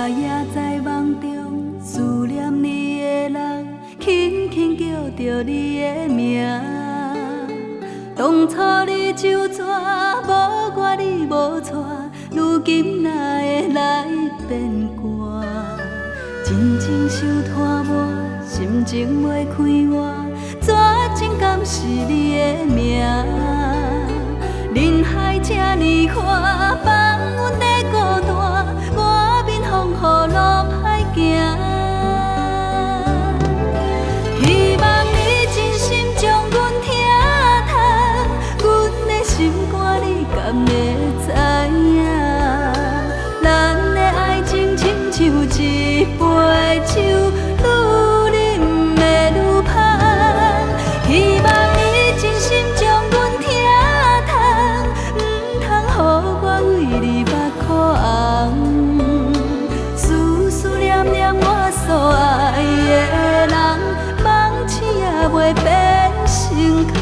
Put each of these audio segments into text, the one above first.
夜在梦中思念你的人，轻轻叫着你的名。当初你就怎无我你无带，如今哪会来变卦？真情伤拖磨，心情袂开我，怎真甘是你的命？人海这呢宽，放阮在孤单，我面风雨路歹行。希望你真心将阮听透，阮的心肝你敢会知影？咱的爱情亲像一杯酒，愈饮会愈香。希望你真心将阮听透，唔通予我为你目眶红。思念念我所爱的人，梦醒也袂变成空。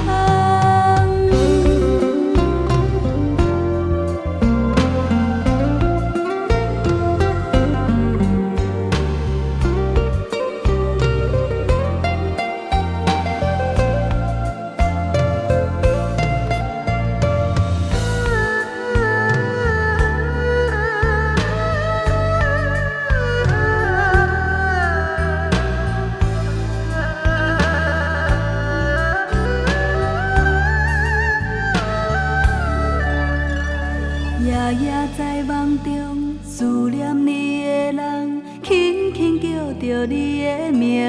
夜夜在梦中思念你的人，轻轻叫着你的名。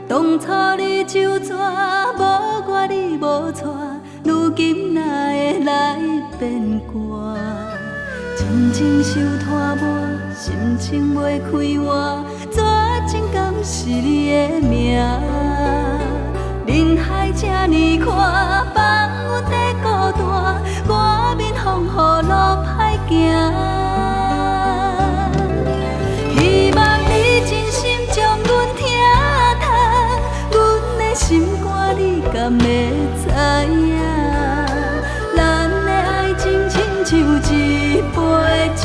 当初你就怎无我你无带，如今哪会来变卦？真情伤拖磨，心情袂开换，怎真甘是你的命？人海这呢宽，放阮在孤单，我面风雨路歹行。希望你真心将阮听透，阮的心肝你敢会知影？咱的爱情亲像一杯酒。